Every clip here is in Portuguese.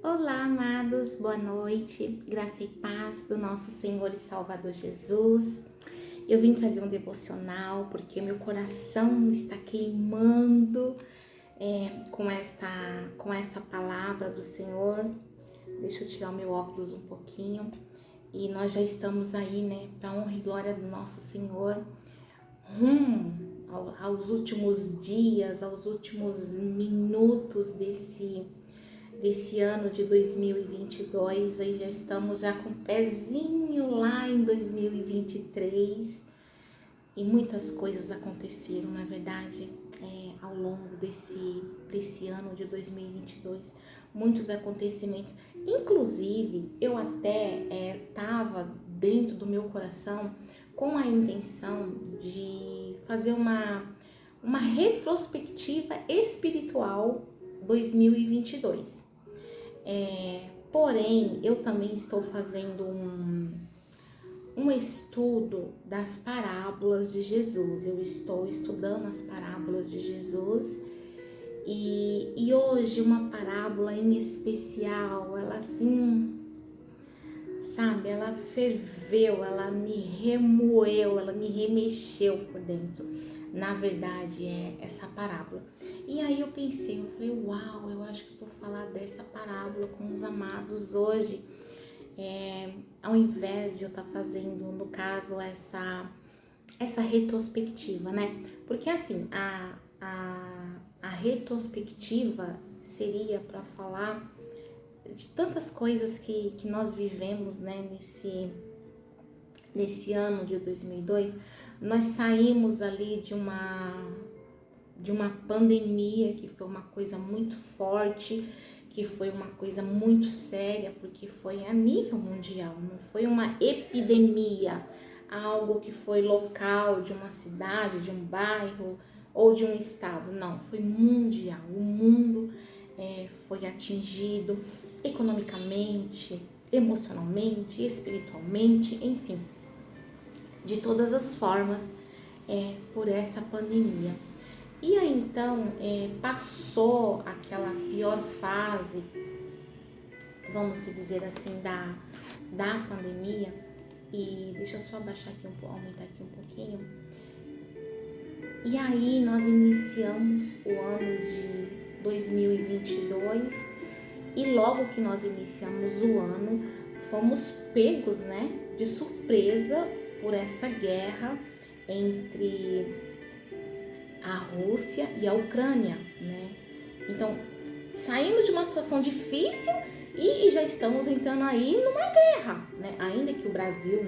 Olá, amados, boa noite, graça e paz do nosso Senhor e Salvador Jesus. Eu vim trazer um devocional porque meu coração está queimando com esta palavra do Senhor. Deixa eu tirar o meu óculos um pouquinho. E nós já estamos aí, né, para a honra e glória do nosso Senhor, aos últimos dias, aos últimos minutos desse ano de 2022, aí já estamos já com o pezinho lá em 2023 e muitas coisas aconteceram, na verdade, ao longo desse ano de 2022, muitos acontecimentos, inclusive eu até estava dentro do meu coração com a intenção de fazer uma retrospectiva espiritual 2022. Porém, eu também estou fazendo um estudo das parábolas de Jesus. Eu estou estudando as parábolas de Jesus e hoje uma parábola em especial, ela assim, sabe, ela ferveu, ela me remoeu, ela me remexeu por dentro. Na verdade, é essa parábola. E aí eu pensei, eu falei, uau, eu acho que vou falar dessa parábola com os amados hoje, ao invés de eu estar fazendo, no caso, essa retrospectiva, né? Porque assim, a retrospectiva seria para falar de tantas coisas que nós vivemos, né, nesse ano de 2002, nós saímos ali de uma pandemia que foi uma coisa muito forte, que foi uma coisa muito séria, porque foi a nível mundial, não foi uma epidemia, algo que foi local de uma cidade, de um bairro ou de um estado, não, foi mundial, o mundo foi atingido economicamente, emocionalmente, espiritualmente, enfim, de todas as formas, por essa pandemia. E aí então passou aquela pior fase, vamos dizer assim, da pandemia. E deixa eu só abaixar aqui aumentar aqui um pouquinho. E aí nós iniciamos o ano de 2022 e logo que nós iniciamos o ano, fomos pegos, né, de surpresa por essa guerra entre a Rússia e a Ucrânia, né? Então, saímos de uma situação difícil e já estamos entrando aí numa guerra, né? Ainda que o Brasil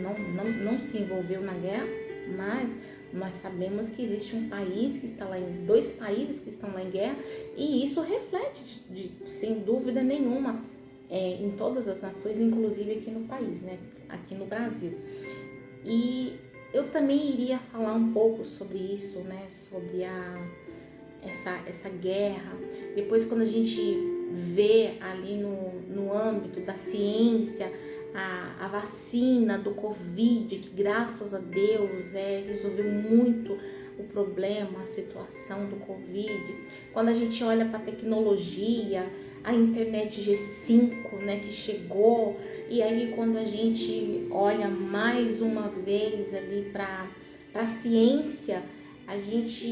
não se envolveu na guerra, mas nós sabemos que existe um país que está lá, dois países que estão lá em guerra, e isso reflete, sem dúvida nenhuma, em todas as nações, inclusive aqui no país, né? Aqui no Brasil. E eu também iria falar um pouco sobre isso, né? Sobre essa guerra. Depois, quando a gente vê ali no âmbito da ciência, a vacina do Covid, que graças a Deus resolveu muito o problema, a situação do Covid. Quando a gente olha para a tecnologia, a internet G5, né, que chegou, e aí quando a gente olha mais uma vez ali para a ciência, a gente,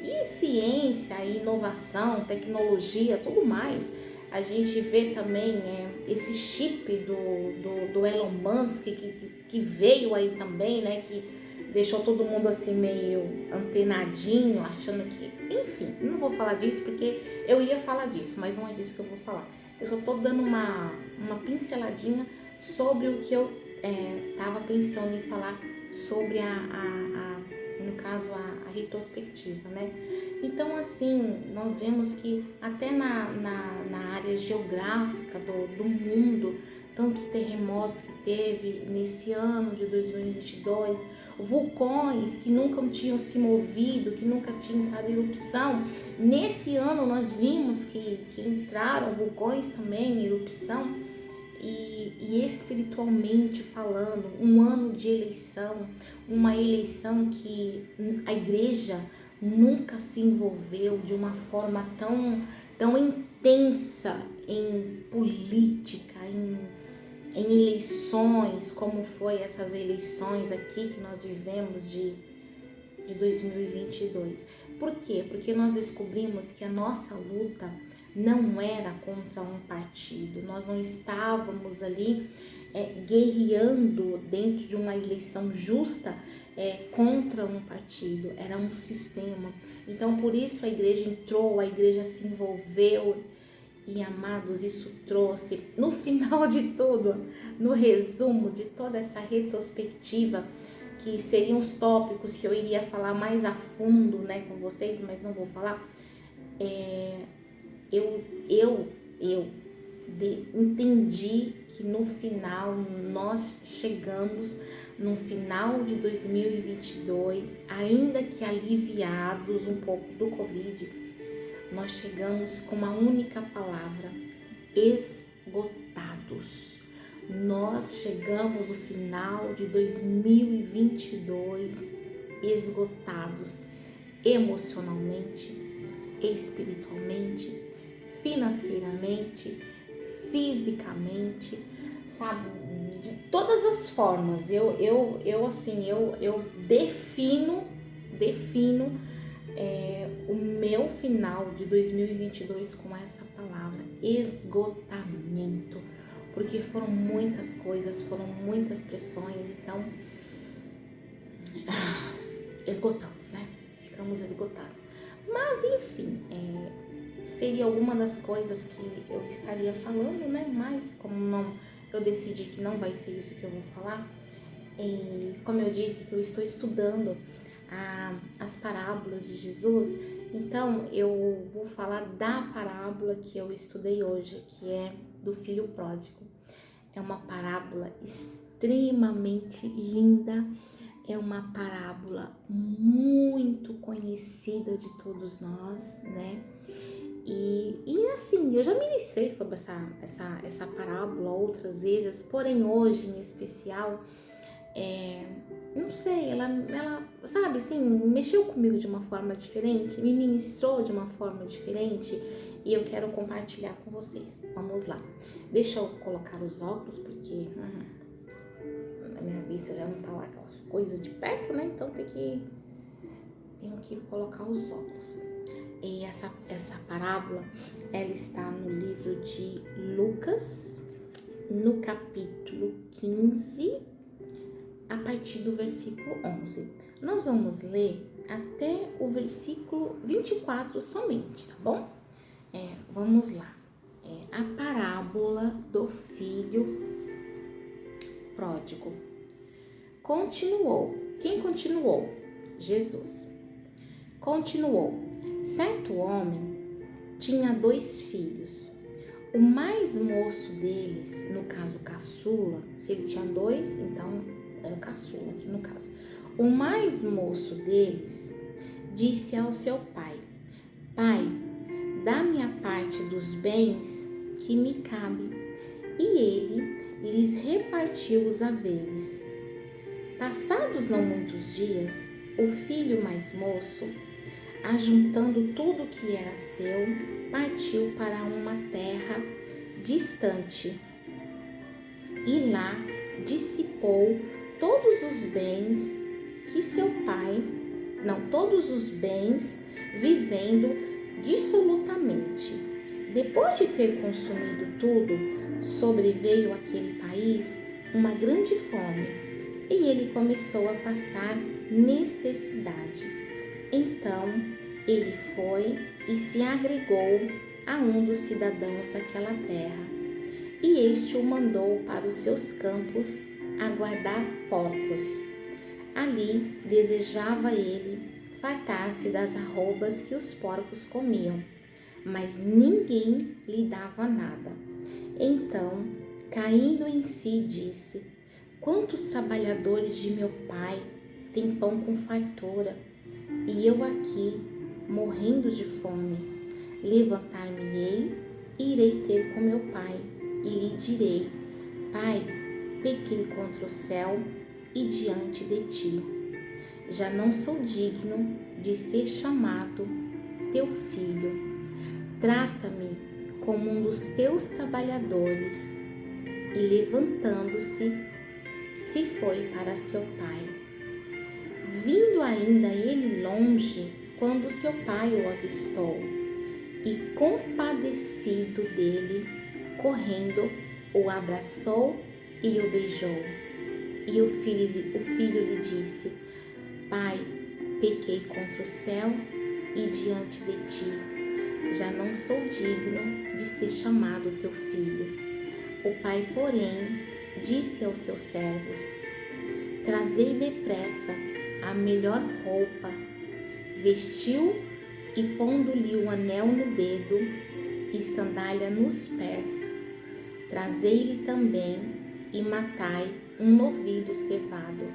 e ciência, inovação, tecnologia, tudo mais, a gente vê também esse chip do Elon Musk que veio aí também, né, que deixou todo mundo assim meio antenadinho, achando que, enfim, não vou falar disso porque eu ia falar disso, mas não é disso que eu vou falar. Eu só tô dando uma pinceladinha sobre o que eu tava pensando em falar sobre no caso, a retrospectiva, né? Então, assim, nós vemos que até na área geográfica do mundo, tantos terremotos que teve nesse ano de 2022, vulcões que nunca tinham se movido, que nunca tinham entrado em erupção. Nesse ano nós vimos que entraram vulcões também em erupção. E espiritualmente falando, um ano de eleição, uma eleição que a igreja nunca se envolveu de uma forma tão intensa em política, em eleições, como foi essas eleições aqui que nós vivemos de 2022. Por quê? Porque nós descobrimos que a nossa luta não era contra um partido, nós não estávamos ali guerreando dentro de uma eleição justa contra um partido, era um sistema. Então, por isso a igreja entrou, a igreja se envolveu. E, amados, isso trouxe, no final de tudo, no resumo de toda essa retrospectiva, que seriam os tópicos que eu iria falar mais a fundo, né, com vocês, mas não vou falar, eu entendi que no final, nós chegamos no final de 2022, ainda que aliviados um pouco do Covid, nós chegamos com uma única palavra: esgotados. Nós chegamos no final de 2022 esgotados, emocionalmente, espiritualmente, financeiramente, fisicamente, sabe? De todas as formas. Eu defino o meu final de 2022 com essa palavra: esgotamento, porque foram muitas coisas, foram muitas pressões, então esgotamos, né? Ficamos esgotados. Mas enfim, seria alguma das coisas que eu estaria falando, né? Mas como eu decidi que não vai ser isso que eu vou falar, como eu disse, que eu estou estudando as parábolas de Jesus, então eu vou falar da parábola que eu estudei hoje, que é do filho pródigo. É uma parábola extremamente linda, é uma parábola muito conhecida de todos nós, né? E assim, eu já ministrei sobre essa parábola outras vezes, porém hoje em especial, não sei, ela, sabe assim, mexeu comigo de uma forma diferente, me ministrou de uma forma diferente e eu quero compartilhar com vocês. Vamos lá. Deixa eu colocar os óculos, porque na minha vista já não tá lá aquelas coisas de perto, né? Então tenho que colocar os óculos. E essa parábola, ela está no livro de Lucas, no capítulo 15, a partir do versículo 11. Nós vamos ler até o versículo 24 somente, tá bom? Vamos lá. A parábola do filho pródigo. Continuou. Quem continuou? Jesus. Continuou. Certo homem tinha 2 filhos. O mais moço deles, no caso caçula, se ele tinha 2, então era o caçula aqui no caso. O mais moço deles disse ao seu pai: Pai, dá-me a parte dos bens que me cabe. E ele lhes repartiu os haveres. Passados não muitos dias, o filho mais moço, ajuntando tudo que era seu, partiu para uma terra distante e lá dissipou todos os bens que seu pai, todos os bens, vivendo dissolutamente. Depois de ter consumido tudo, sobreveio àquele país uma grande fome e ele começou a passar necessidade. Então ele foi e se agregou a um dos cidadãos daquela terra, e este o mandou para os seus campos a guardar porcos. Ali desejava ele fartar-se das arrobas que os porcos comiam, mas ninguém lhe dava nada. Então, caindo em si, disse: Quantos trabalhadores de meu pai têm pão com fartura, e eu aqui, morrendo de fome? Levantar-me-ei, irei ter com meu pai, e lhe direi: Pai, pequei contra o céu e diante de ti. Já não sou digno de ser chamado teu filho. Trata-me como um dos teus trabalhadores. E levantando-se, se foi para seu pai. Vindo ainda ele longe, quando seu pai o avistou, e compadecido dele, correndo, o abraçou e o beijou. E o filho lhe disse: Pai, pequei contra o céu e diante de ti. Já não sou digno de ser chamado teu filho. O pai, porém, disse aos seus servos: Trazei depressa a melhor roupa, vestiu e pondo-lhe o anel no dedo e sandália nos pés. Trazei-lhe também e matai um novilho cevado.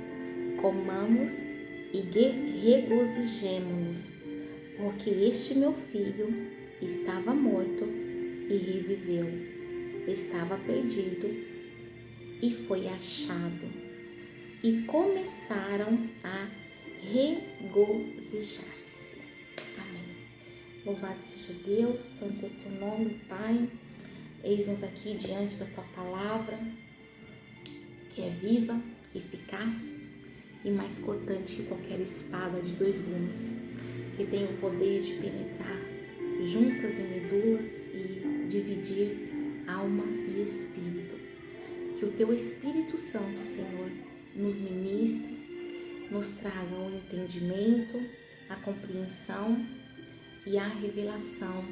Comamos e regozijemo-nos, porque este meu filho estava morto e reviveu, estava perdido e foi achado. E começaram a regozijar-se. Amém. Louvado seja Deus, santo é o teu nome, Pai. Eis-nos aqui diante da tua palavra, que é viva, eficaz e mais cortante que qualquer espada de 2 gumes, que tem o poder de penetrar juntas e medulas e dividir alma e espírito. Que o teu Espírito Santo, Senhor, nos ministre, nos traga o entendimento, a compreensão e a revelação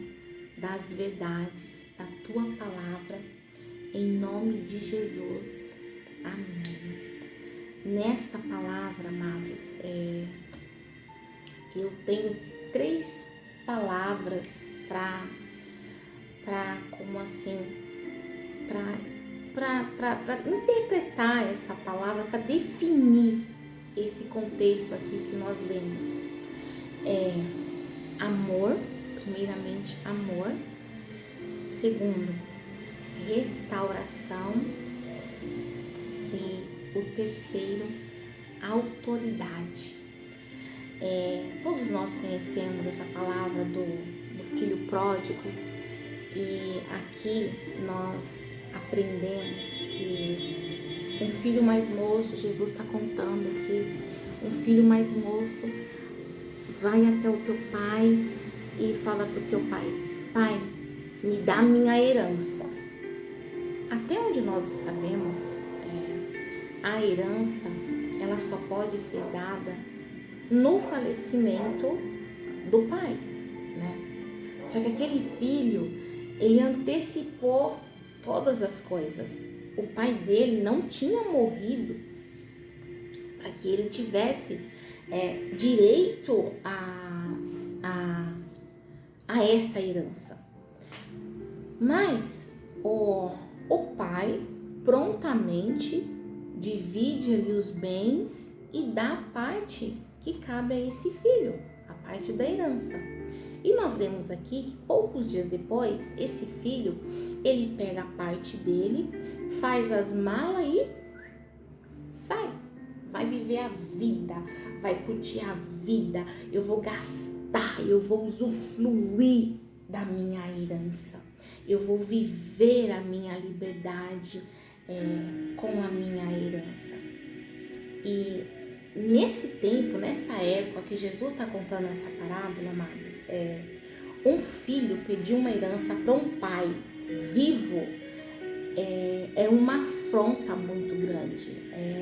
das verdades da tua palavra, em nome de Jesus. Amém. Nesta palavra, amados, eu tenho 3 palavras para interpretar essa palavra, para definir esse contexto aqui que nós lemos. Amor, primeiramente amor. Segundo, restauração. E o terceiro, autoridade. Todos nós conhecemos essa palavra do filho pródigo, e aqui nós aprendemos que um filho mais moço, Jesus está contando aqui, um filho mais moço vai até o teu pai e fala para o teu pai: Pai, me dá minha herança. Até onde nós sabemos, a herança ela só pode ser dada no falecimento do pai, né? Só que aquele filho, ele antecipou todas as coisas. O pai dele não tinha morrido para que ele tivesse direito a essa herança. Mas o pai prontamente divide ali os bens e dá a parte que cabe a esse filho, a parte da herança. E nós lemos aqui que poucos dias depois, esse filho, ele pega a parte dele, faz as malas e sai. Vai viver a vida, vai curtir a vida. Eu vou gastar, eu vou usufruir da minha herança. Eu vou viver a minha liberdade com a minha herança. E nesse tempo, nessa época que Jesus está contando essa parábola, amados, um filho pedir uma herança para um pai vivo é uma afronta muito grande,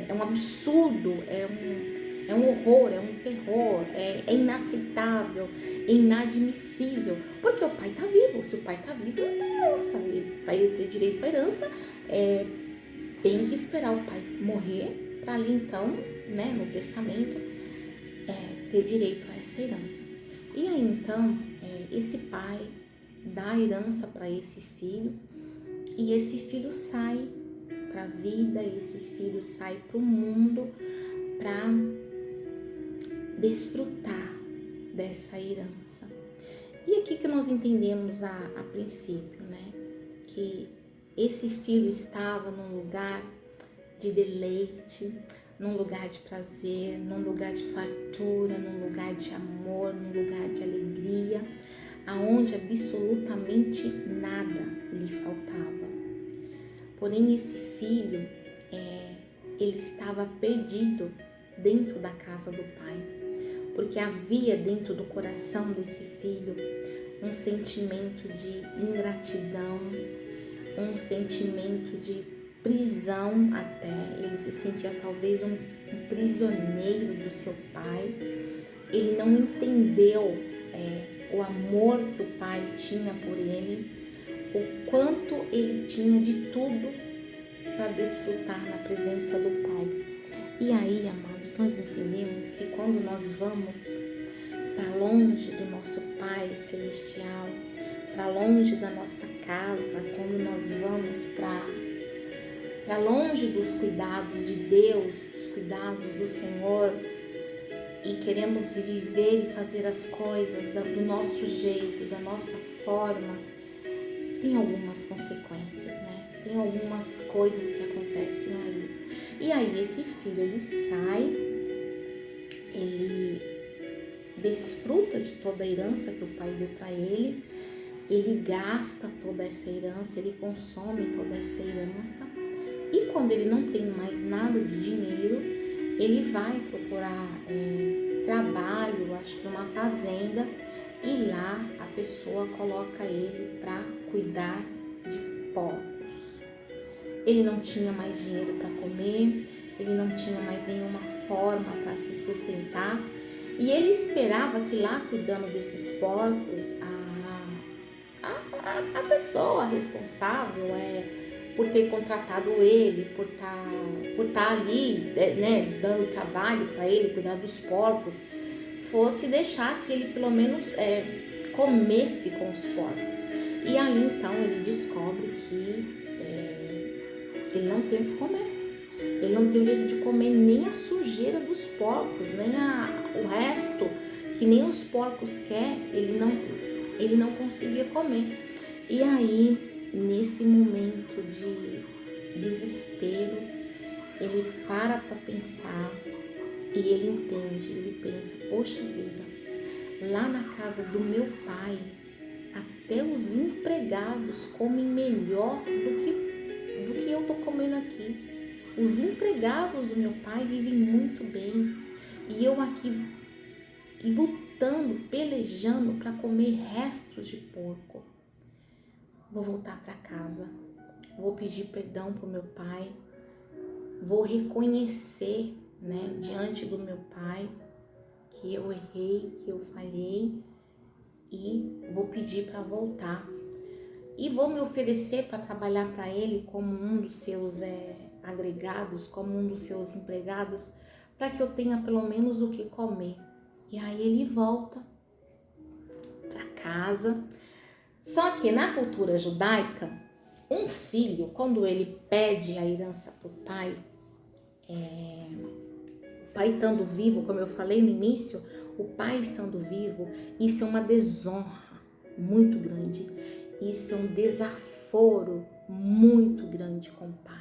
é um absurdo, é um horror, é um terror, é inaceitável, é inadmissível, porque o pai está vivo. Se o pai está vivo, ele tem herança, para ele ter direito à herança, tem que esperar o pai morrer para ali então, né, no testamento, ter direito a essa herança. E aí então, esse pai dá a herança para esse filho, e esse filho sai para a vida, esse filho sai para o mundo para desfrutar dessa herança. E aqui que nós entendemos a princípio, né, que esse filho estava num lugar de deleite, num lugar de prazer, num lugar de fartura, num lugar de amor, num lugar de alegria, aonde absolutamente nada lhe faltava. Porém, esse filho, ele estava perdido dentro da casa do pai, porque havia dentro do coração desse filho um sentimento de ingratidão, um sentimento de prisão até. Ele se sentia talvez um prisioneiro do seu pai. Ele não entendeu o amor que o pai tinha por ele, o quanto ele tinha de tudo para desfrutar na presença do pai. E aí, amados, nós entendemos que quando nós vamos para longe do nosso Pai Celestial, para longe da nossa casa, quando nós vamos para longe dos cuidados de Deus, dos cuidados do Senhor, e queremos viver e fazer as coisas do nosso jeito, da nossa forma, tem algumas consequências, né? Tem algumas coisas que acontecem aí. E aí esse filho, ele sai, ele desfruta de toda a herança que o pai deu para ele gasta toda essa herança, ele consome toda essa herança, e quando ele não tem mais nada de dinheiro, ele vai procurar trabalho, acho que numa fazenda, e lá a pessoa coloca ele para cuidar de porcos. Ele não tinha mais dinheiro para comer, ele não tinha mais nenhuma forma para se sustentar, e ele esperava que lá cuidando desses porcos, a pessoa responsável por ter contratado ele, por estar ali, né, dando trabalho para ele, cuidar dos porcos, fosse deixar que ele pelo menos comesse com os porcos. E ali então ele descobre que ele não tem o que comer. Ele não tem o direito de comer nem a sujeira dos porcos, nem o resto que nem os porcos querem, ele não conseguia comer. E aí, nesse momento de desespero, ele para pensar e ele entende, ele pensa, poxa vida, lá na casa do meu pai, até os empregados comem melhor do que eu tô comendo aqui. Os empregados do meu pai vivem muito bem e eu aqui lutando, pelejando para comer restos de porco. Vou voltar para casa, vou pedir perdão pro meu pai, vou reconhecer, né, diante do meu pai que eu errei, que eu falhei, e vou pedir para voltar. E vou me oferecer para trabalhar para ele como um dos seus agregados, como um dos seus empregados, para que eu tenha pelo menos o que comer. E aí ele volta para casa. Só que na cultura judaica, um filho, quando ele pede a herança para o pai estando vivo, como eu falei no início, o pai estando vivo, isso é uma desonra muito grande. Isso é um desaforo muito grande com o pai.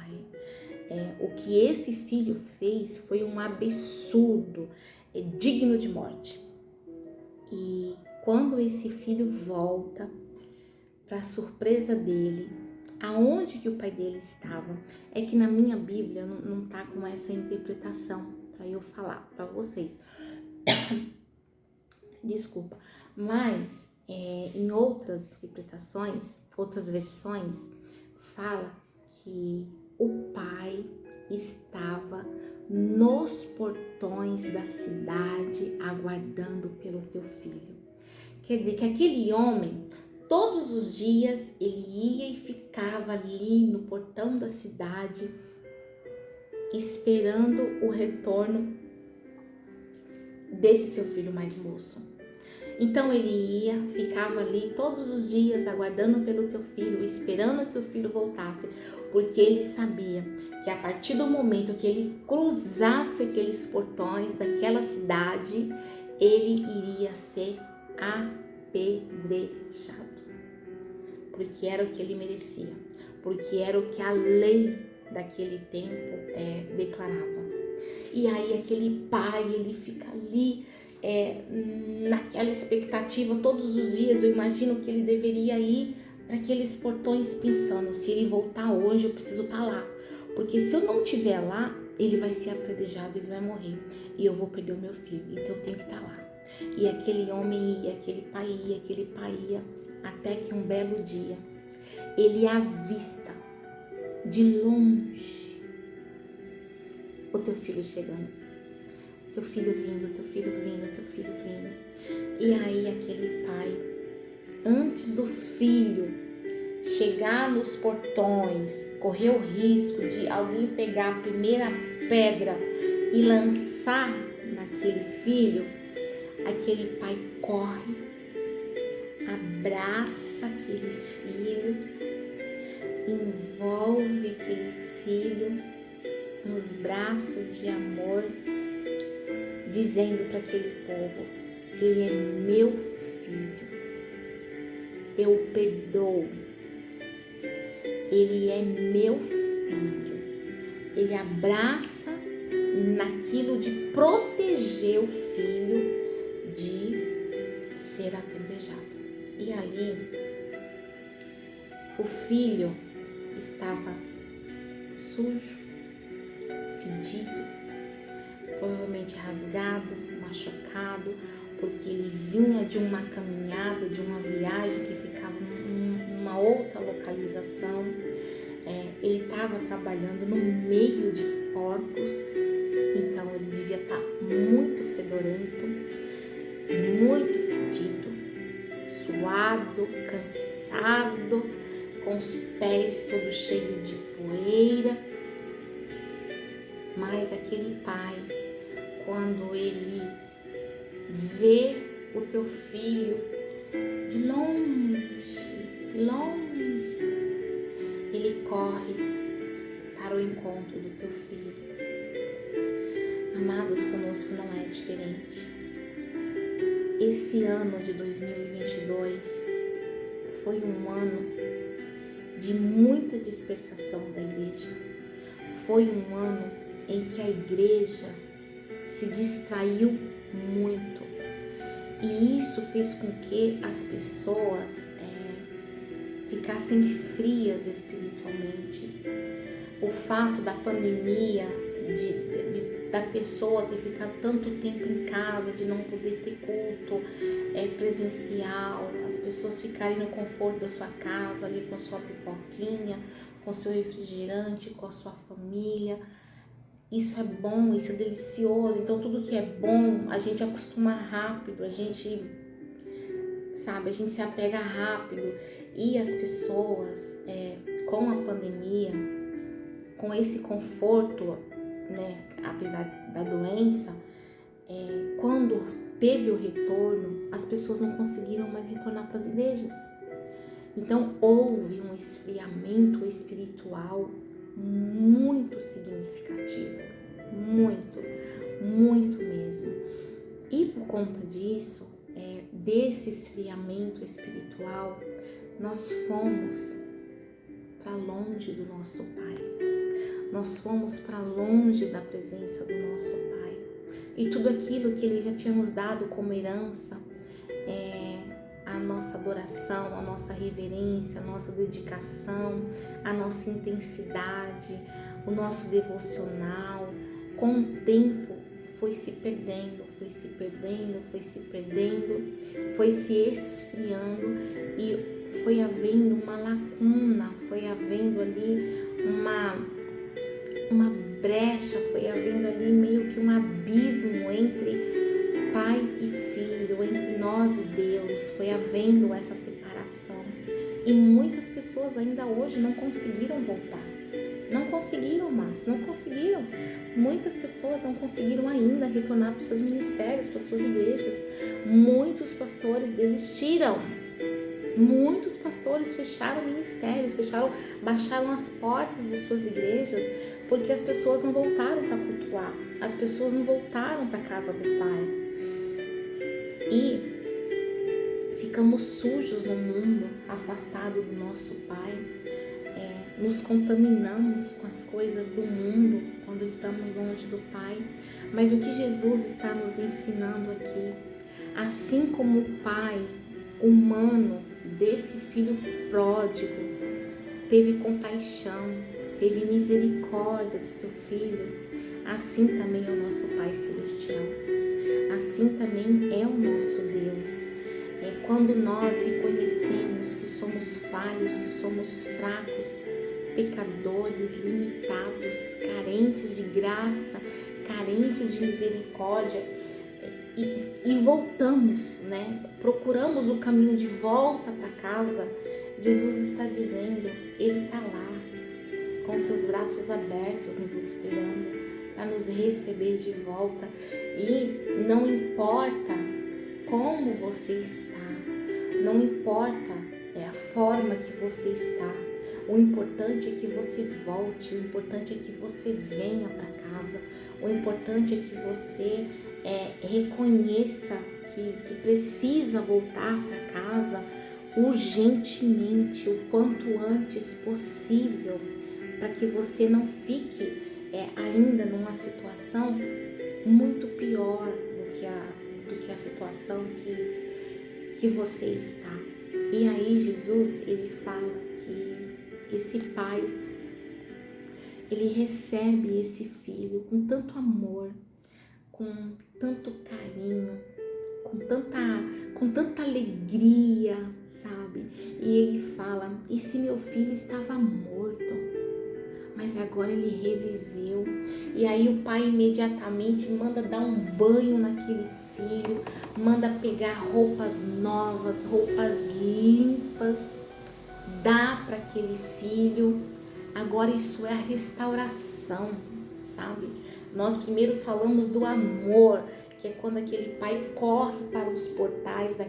O que esse filho fez foi um absurdo, digno de morte. E quando esse filho volta, para surpresa dele, aonde que o pai dele estava? É que na minha Bíblia não tá com essa interpretação para eu falar para vocês. Desculpa, mas em outras interpretações, outras versões, fala que o pai estava nos portões da cidade aguardando pelo teu filho. Quer dizer que aquele homem, todos os dias, ele ia e ficava ali no portão da cidade, esperando o retorno desse seu filho mais moço. Então ele ia, ficava ali todos os dias aguardando pelo teu filho, esperando que o filho voltasse, porque ele sabia que a partir do momento que ele cruzasse aqueles portões daquela cidade, ele iria ser apedrejado, porque era o que ele merecia, porque era o que a lei daquele tempo declarava. E aí aquele pai, ele fica ali naquela expectativa, todos os dias eu imagino que ele deveria ir para aqueles portões pensando, se ele voltar hoje eu preciso estar lá, porque se eu não estiver lá, ele vai ser apedrejado, ele vai morrer e eu vou perder o meu filho, então eu tenho que estar lá. E aquele homem ia, aquele pai ia, até que um belo dia ele avista de longe o teu filho chegando, teu filho vindo. E aí aquele pai, antes do filho chegar nos portões, correr o risco de alguém pegar a primeira pedra e lançar naquele filho, aquele pai corre, abraça aquele filho, envolve aquele filho nos braços de amor, dizendo para aquele povo: ele é meu filho, eu o perdoo, ele é meu filho. Ele abraça naquilo de proteger o filho de ser apedrejado. E ali o filho estava sujo, fedido, provavelmente rasgado, machucado, porque ele vinha de uma caminhada, de uma viagem que ficava numa outra localização. Ele estava trabalhando no meio de porcos, então ele devia estar muito fedorento, muito fedido, suado, cansado, com os pés todos cheios de poeira. Mas aquele pai, quando ele vê o teu filho de longe, ele corre para o encontro do teu filho. Amados, conosco não é diferente. Esse ano de 2022 foi um ano de muita dispersação da igreja. Foi um ano em que a igreja se distraiu muito. E isso fez com que as pessoas ficassem frias espiritualmente. O fato da pandemia, da pessoa ter ficado tanto tempo em casa, de não poder ter culto presencial, as pessoas ficarem no conforto da sua casa, ali com sua pipoquinha, com seu refrigerante, com a sua família. Isso é bom, isso é delicioso. Então tudo que é bom, a gente acostuma rápido, a gente se apega rápido. E as pessoas, com a pandemia, com esse conforto, né, apesar da doença, quando teve o retorno, as pessoas não conseguiram mais retornar para as igrejas. Então houve um esfriamento espiritual muito significativo, muito mesmo. E por conta disso, desse esfriamento espiritual, nós fomos para longe do nosso Pai. Nós fomos para longe da presença do nosso Pai. E tudo aquilo que Ele já tinha nos dado como herança, a nossa adoração, a nossa reverência, a nossa dedicação, a nossa intensidade, o nosso devocional, com o tempo foi se perdendo, foi se esfriando e foi havendo uma lacuna, foi havendo ali uma brecha, foi havendo ali meio que um abismo entre pai e filho, entre nós e Deus, foi havendo essa separação. E muitas pessoas ainda hoje não conseguiram voltar, não conseguiram mais, não conseguiram. Muitas pessoas não conseguiram ainda retornar para os seus ministérios, para as suas igrejas. Muitos pastores desistiram. Muitos pastores fecharam ministérios, baixaram as portas das suas igrejas, porque as pessoas não voltaram para cultuar, as pessoas não voltaram para a casa do Pai. E ficamos sujos no mundo, afastados do nosso Pai. Nos contaminamos com as coisas do mundo quando estamos longe do Pai. Mas o que Jesus está nos ensinando aqui, assim como o pai humano desse filho pródigo teve compaixão, teve misericórdia do teu filho, assim também é o nosso Pai Celestial. Assim também é o nosso Deus. Quando nós reconhecemos que somos falhos, que somos fracos, pecadores, limitados, carentes de graça, carentes de misericórdia, e voltamos, né? Procuramos o caminho de volta para casa, Jesus está dizendo, Ele está lá, com seus braços abertos, nos esperando, para nos receber de volta. E não importa como você está, não importa a forma que você está, o importante é que você volte, o importante é que você venha para casa, o importante é que você reconheça que precisa voltar para casa urgentemente, o quanto antes possível, para que você não fique ainda numa situação muito pior do que a situação que você está. E aí Jesus, ele fala que esse pai, ele recebe esse filho com tanto amor, com tanto carinho, com tanta alegria, sabe? E ele fala, esse meu filho estava morto, mas agora ele reviveu. E aí o pai imediatamente manda dar um banho naquele filho, manda pegar roupas novas, roupas limpas, dá para aquele filho. Agora isso é a restauração, sabe? Nós primeiro falamos do amor, que é quando aquele pai corre para os portais da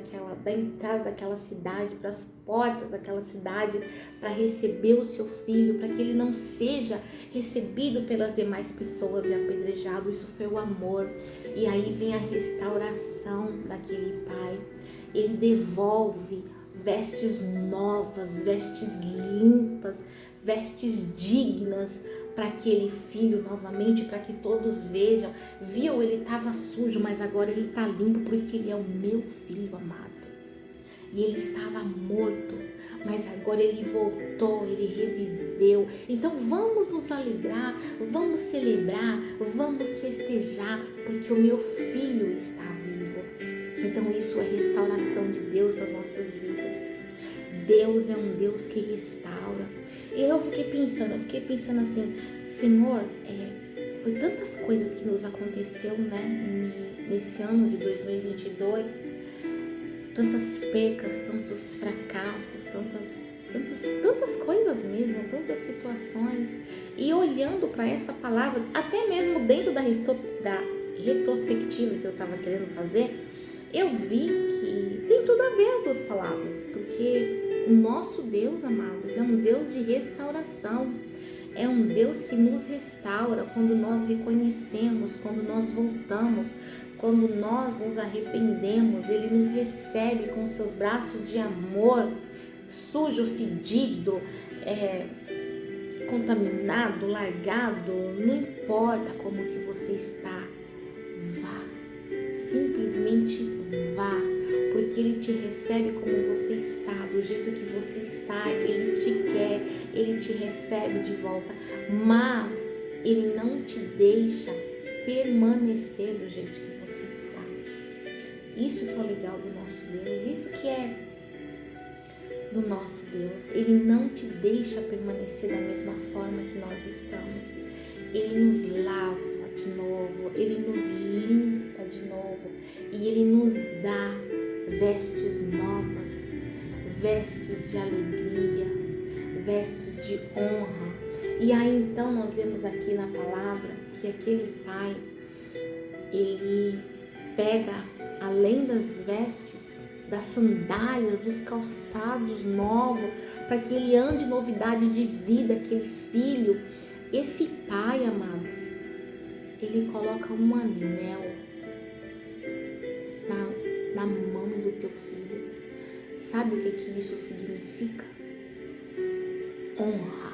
entrada daquela cidade, para as portas daquela cidade, para receber o seu filho, para que ele não seja recebido pelas demais pessoas e apedrejado. Isso foi o amor. E aí vem a restauração daquele pai. Ele devolve vestes novas, vestes limpas, vestes dignas para aquele filho novamente, para que todos vejam. Viu, ele estava sujo, mas agora ele está limpo, porque ele é o meu filho amado. E ele estava morto, mas agora ele voltou, ele reviveu. Então vamos nos alegrar, vamos celebrar, vamos festejar, porque o meu filho está vivo. Então isso é restauração de Deus nas nossas vidas. Deus é um Deus que restaura. E eu fiquei pensando assim, Senhor, foi tantas coisas que nos aconteceu, né, nesse ano de 2022, tantas percas, tantos fracassos, tantas coisas mesmo, tantas situações. E olhando para essa palavra, até mesmo dentro da retrospectiva que eu estava querendo fazer, eu vi que tem tudo a ver as duas palavras, porque o nosso Deus, amados, é um Deus de restauração. É um Deus que nos restaura quando nós reconhecemos, quando nós voltamos, quando nós nos arrependemos. Ele nos recebe com seus braços de amor, sujo, fedido, contaminado, largado. Não importa como que você está, vá, simplesmente vá, porque Ele te recebe como você está, do jeito que você está. Ele te quer, Ele te recebe de volta, mas Ele não te deixa permanecer do jeito que você está. Isso que é o legal do nosso Deus, isso que é do nosso Deus. Ele não te deixa permanecer da mesma forma que nós estamos. Ele nos lava de novo, Ele nos limpa de novo e Ele nos dá vestes novas, vestes de alegria, vestes de honra. E aí então nós vemos aqui na palavra que aquele pai, ele pega, além das vestes, das sandálias, dos calçados novos, para que ele ande novidade de vida, aquele filho. Esse pai, amados, ele coloca um anel na mão do teu filho. Sabe o que isso significa? Honra.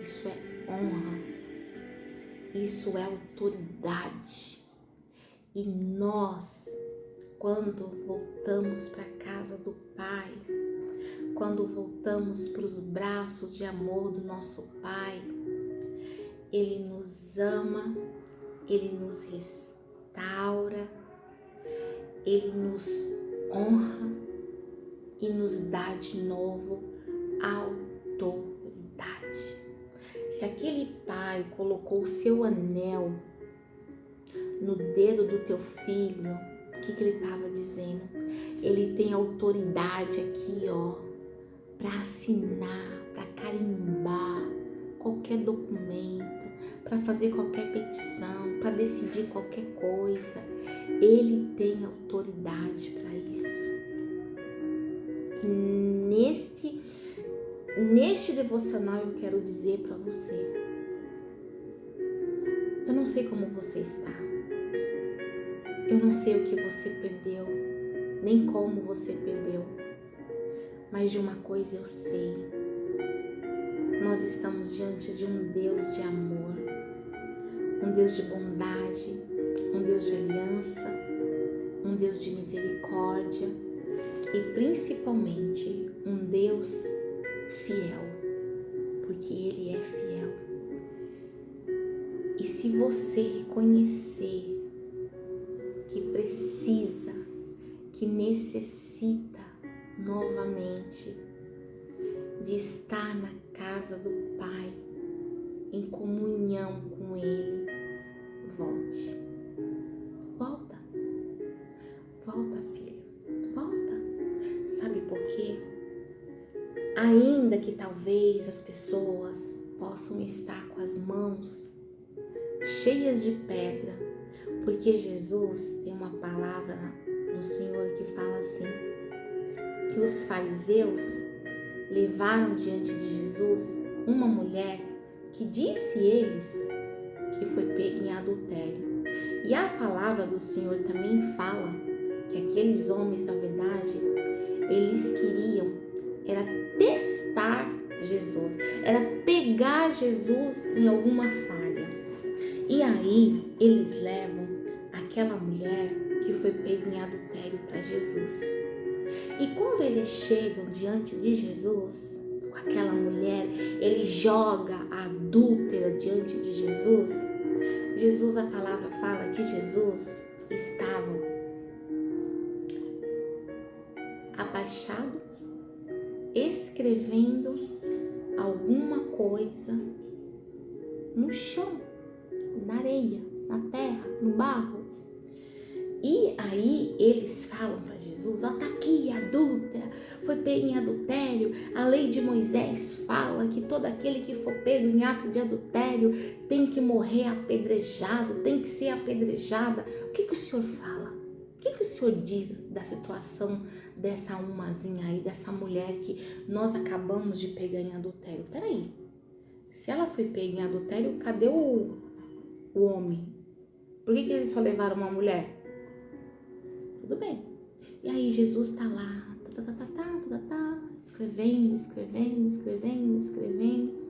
Isso é honra. Isso é autoridade. E nós, quando voltamos para a casa do Pai, quando voltamos para os braços de amor do nosso Pai, Ele nos ama, Ele nos restaura, Ele nos honra e nos dá de novo autoridade. Se aquele pai colocou o seu anel no dedo do teu filho, o que ele estava dizendo? Ele tem autoridade aqui, para assinar, para carimbar qualquer documento, para fazer qualquer petição, para decidir qualquer coisa. Ele tem autoridade para isso. E neste devocional eu quero dizer para você, eu não sei como você está, eu não sei o que você perdeu, nem como você perdeu, mas de uma coisa eu sei, nós estamos diante de um Deus de amor, um Deus de bondade, um Deus de aliança, um Deus de misericórdia e principalmente um Deus fiel, porque Ele é fiel. E se você reconhecer que precisa, que necessita novamente de estar na casa do Pai, em comunhão com Ele, volte. Volta, filho, volta. Sabe por quê? Ainda que talvez as pessoas possam estar com as mãos cheias de pedra, porque Jesus tem uma palavra do Senhor que fala assim, que os fariseus levaram diante de Jesus uma mulher que disse eles que foi pega em adultério. E a palavra do Senhor também fala que aqueles homens, na verdade, eles queriam era testar Jesus, era pegar Jesus em alguma falha. E aí eles levam aquela mulher que foi pega em adultério para Jesus. E quando eles chegam diante de Jesus, com aquela mulher, ele joga a adúltera diante de Jesus. Jesus, a palavra fala que Jesus estava abaixado, escrevendo alguma coisa no chão, na areia, na terra, no barro. E aí eles falam para Jesus, tá aqui a adúltera, foi pego em adultério. A lei de Moisés fala que todo aquele que for pego em ato de adultério tem que morrer apedrejado, tem que ser apedrejada. O que o Senhor fala? O que o Senhor diz da situação dessa umazinha aí, dessa mulher que nós acabamos de pegar em adultério? Peraí, se ela foi pega em adultério, cadê o homem? Por que eles só levaram uma mulher? Tudo bem. E aí Jesus tá lá, escrevendo.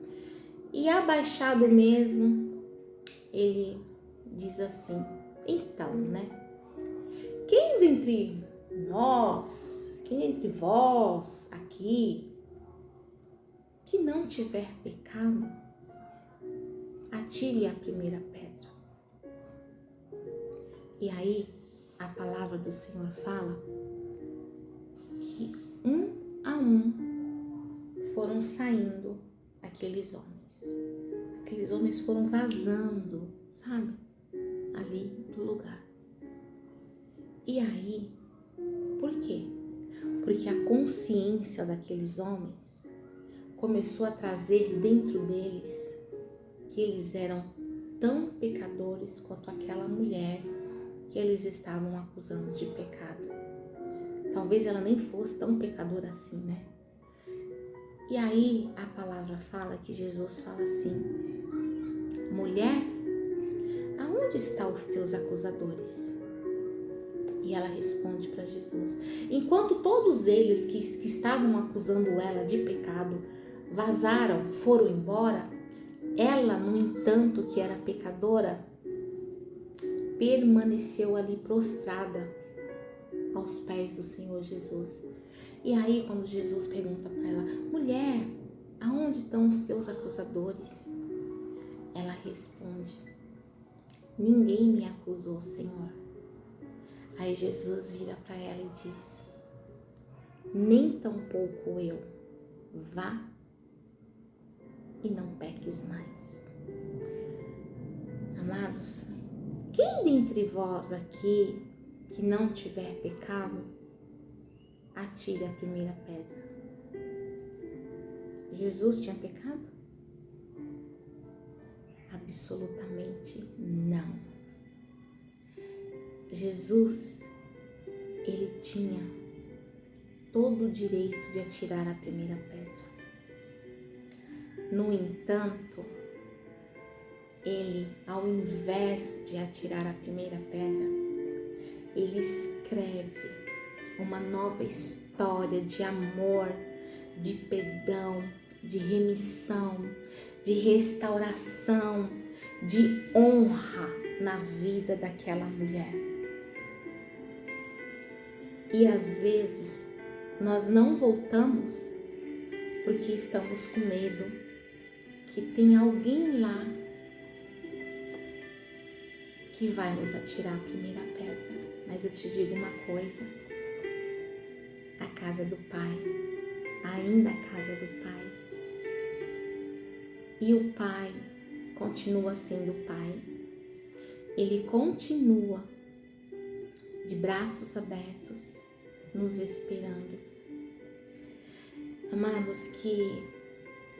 E abaixado mesmo, ele diz assim, então, né? Quem dentre nós, quem dentre vós aqui, que não tiver pecado, atire a primeira pedra. E aí, a palavra do Senhor fala que um a um foram saindo aqueles homens. Aqueles homens foram vazando, sabe? Ali do lugar. E aí, por quê? Porque a consciência daqueles homens começou a trazer dentro deles que eles eram tão pecadores quanto aquela mulher que eles estavam acusando de pecado. Talvez ela nem fosse tão pecadora assim, né? E aí a palavra fala que Jesus fala assim, mulher, aonde estão os teus acusadores? E ela responde para Jesus, enquanto todos eles que estavam acusando ela de pecado vazaram, foram embora, Ela, no entanto, que era pecadora, permaneceu ali prostrada aos pés do Senhor Jesus. E aí, quando Jesus pergunta para ela: mulher, aonde estão os teus acusadores? Ela responde: ninguém me acusou, Senhor. Aí Jesus vira para ela e diz: nem tampouco eu. Vá e não peques mais. Amados, quem dentre vós aqui que não tiver pecado, atire a primeira pedra. Jesus tinha pecado? Absolutamente não. Jesus, ele tinha todo o direito de atirar a primeira pedra. No entanto, ele, ao invés de atirar a primeira pedra, ele escreve uma nova história de amor, de perdão, de remissão, de restauração, de honra na vida daquela mulher. E às vezes nós não voltamos porque estamos com medo que tem alguém lá que vai nos atirar a primeira pedra. Mas eu te digo uma coisa: a casa do Pai, ainda a casa do Pai. E o Pai continua sendo o Pai. Ele continua de braços abertos, nos esperando. Amados, que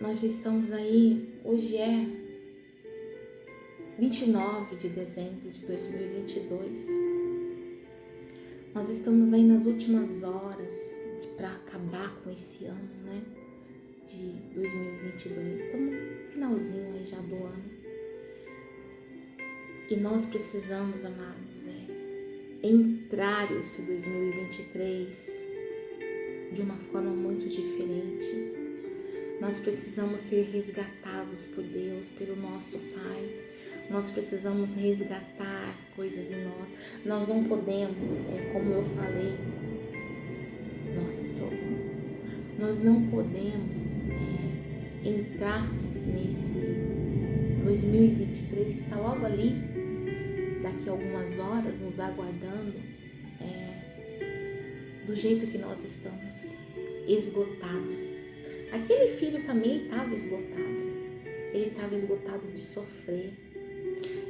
nós já estamos aí, hoje é 29 de dezembro de 2022. Nós estamos aí nas últimas horas para acabar com esse ano, né? De 2022. Estamos no finalzinho aí já do ano. E nós precisamos, amados, entrar esse 2023 de uma forma muito diferente. Nós precisamos ser resgatados por Deus, pelo nosso Pai. Nós precisamos resgatar coisas em nós. Nós não podemos, como eu falei, nós não podemos entrarmos nesse 2023 que está logo ali, daqui a algumas horas, nos aguardando, do jeito que nós estamos, esgotados. Aquele filho também estava esgotado. Ele estava esgotado de sofrer.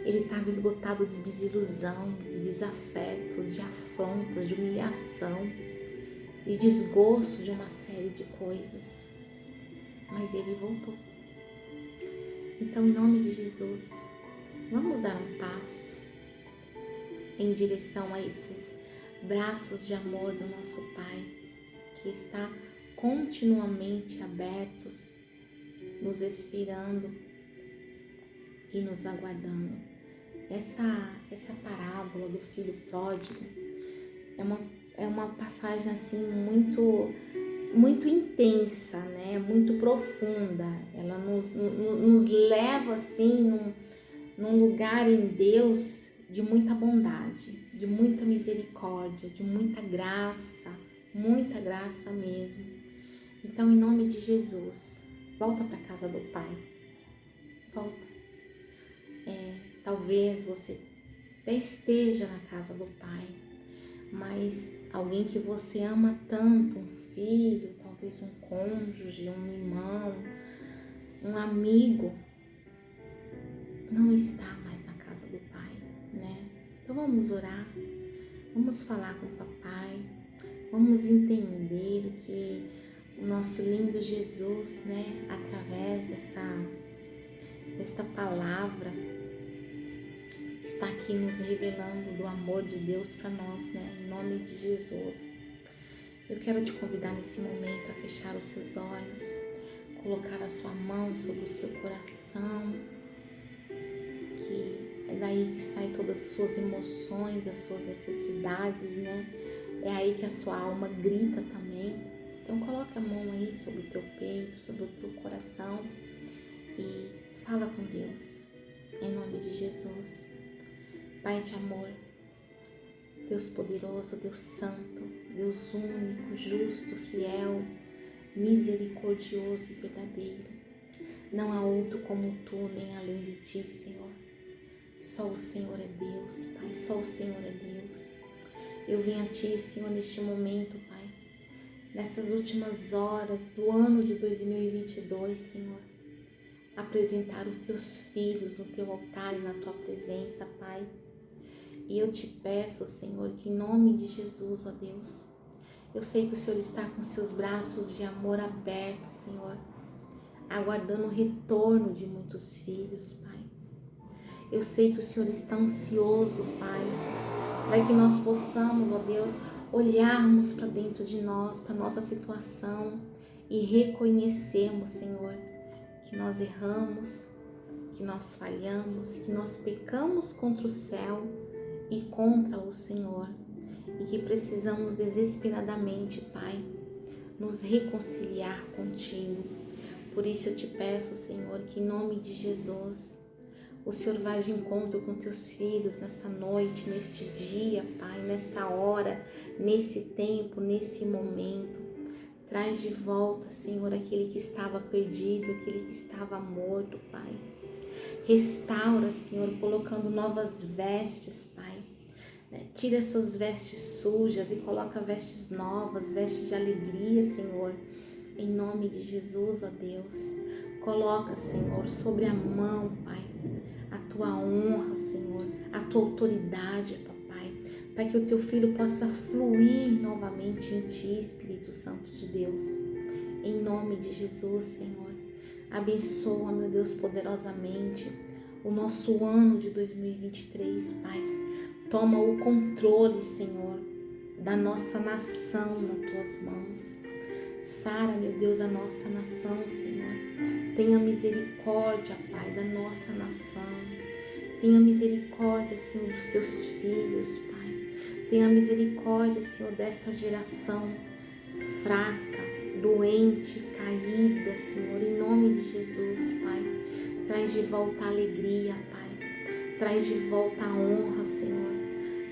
Ele estava esgotado de desilusão, de desafeto, de afrontas, de humilhação, de desgosto de uma série de coisas. Mas ele voltou. Então, em nome de Jesus, vamos dar um passo em direção a esses braços de amor do nosso Pai, que está continuamente abertos, nos esperando e nos aguardando. Essa parábola do filho pródigo é uma passagem assim muito intensa, né? Muito profunda. Ela nos leva assim num lugar em Deus de muita bondade, de muita misericórdia, de muita graça mesmo. Então, em nome de Jesus, volta para a casa do Pai. Volta. Talvez você até esteja na casa do Pai, mas alguém que você ama tanto, um filho, talvez um cônjuge, um irmão, um amigo, não está mais na casa do Pai, né? Então vamos orar, vamos falar com o Papai, vamos entender que o nosso lindo Jesus, né, através desta palavra, está aqui nos revelando do amor de Deus para nós, né? Em nome de Jesus. Eu quero te convidar nesse momento a fechar os seus olhos, colocar a sua mão sobre o seu coração, que é daí que saem todas as suas emoções, as suas necessidades, né? É aí que a sua alma grita também. Então coloca a mão aí sobre o teu peito, sobre o teu coração e Fala com Deus, em nome de Jesus. Pai de amor, Deus poderoso, Deus santo, Deus único, justo, fiel, misericordioso e verdadeiro. Não há outro como tu, nem além de ti, Senhor. Só o Senhor é Deus, Pai, só o Senhor é Deus. Eu vim a ti, Senhor, neste momento, Pai, nessas últimas horas do ano de 2022, Senhor, apresentar os teus filhos no teu altar e na tua presença, Pai. E eu te peço, Senhor, que em nome de Jesus, ó Deus, eu sei que o Senhor está com seus braços de amor abertos, Senhor, aguardando o retorno de muitos filhos, Pai. Eu sei que o Senhor está ansioso, Pai, para que nós possamos, ó Deus, olharmos para dentro de nós, para nossa situação e reconhecermos, Senhor, que nós erramos, que nós falhamos, que nós pecamos contra o céu e contra o Senhor, e que precisamos desesperadamente, Pai, nos reconciliar contigo. Por isso eu te peço, Senhor, que em nome de Jesus, o Senhor vá de encontro com teus filhos nessa noite, neste dia, Pai, nesta hora, nesse tempo, nesse momento. Traz de volta, Senhor, aquele que estava perdido, aquele que estava morto, Pai. Restaura, Senhor, colocando novas vestes, Pai. Tira essas vestes sujas e coloca vestes novas, vestes de alegria, Senhor. Em nome de Jesus, ó Deus. Coloca, Senhor, sobre a mão, Pai, a tua honra, Senhor, a tua autoridade, Papai, para que o teu filho possa fluir novamente em ti, Espírito Santo de Deus. Em nome de Jesus, Senhor. Abençoa, meu Deus, poderosamente o nosso ano de 2023, Pai. Toma o controle, Senhor, da nossa nação nas tuas mãos. Sara, meu Deus, a nossa nação, Senhor. Tenha misericórdia, Pai, da nossa nação. Tenha misericórdia, Senhor, dos teus filhos, Pai. Tenha misericórdia, Senhor, desta geração fraca, doente, caída, Senhor, em nome de Jesus, Pai. Traz de volta a alegria, Pai. Traz de volta a honra, Senhor.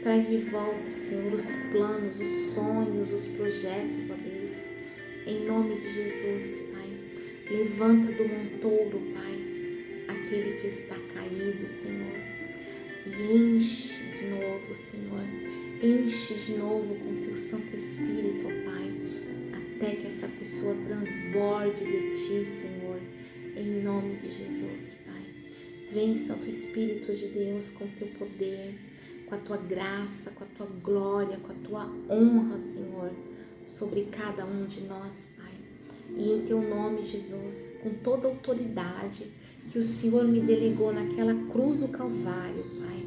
Traz de volta, Senhor, os planos, os sonhos, os projetos, ó Deus. Em nome de Jesus, Pai. Levanta do montouro, Pai, aquele que está caído, Senhor. E enche de novo, Senhor. Enche de novo com teu Santo Espírito, ó Pai. Até que essa pessoa transborde de ti, Senhor. Em nome de Jesus, Pai. Vem, Santo Espírito de Deus, com teu poder, com a tua graça, com a tua glória, com a tua honra, Senhor, sobre cada um de nós, Pai. E em teu nome, Jesus, com toda a autoridade que o Senhor me delegou naquela cruz do Calvário, Pai,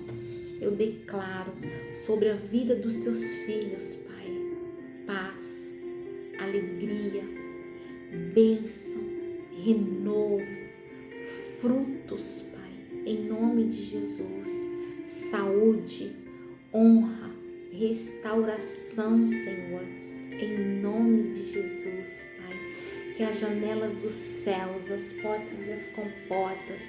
eu declaro sobre a vida dos teus filhos, Pai, paz, alegria, bênção, renovo, frutos, Pai, em nome de Jesus, saúde, honra, restauração, Senhor, em nome de Jesus, Pai. Que as janelas dos céus, as portas e as comportas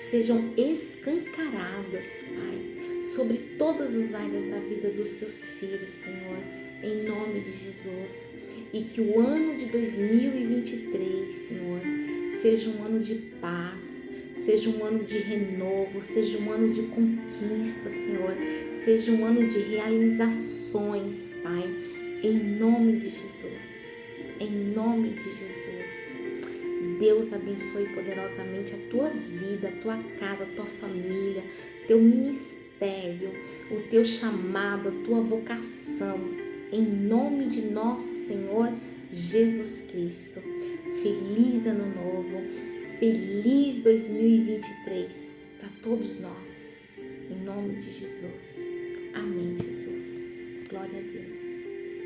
sejam escancaradas, Pai, sobre todas as áreas da vida dos teus filhos, Senhor, em nome de Jesus. E que o ano de 2023, Senhor, seja um ano de paz, seja um ano de renovo, seja um ano de conquista, Senhor, seja um ano de realizações, Pai, em nome de Jesus, em nome de Jesus. Deus abençoe poderosamente a tua vida, a tua casa, a tua família, teu ministério, o teu chamado, a tua vocação, em nome de nosso Senhor Jesus Cristo. Feliz ano novo, feliz 2023 para todos nós, em nome de Jesus. Amém, Jesus. Glória a Deus.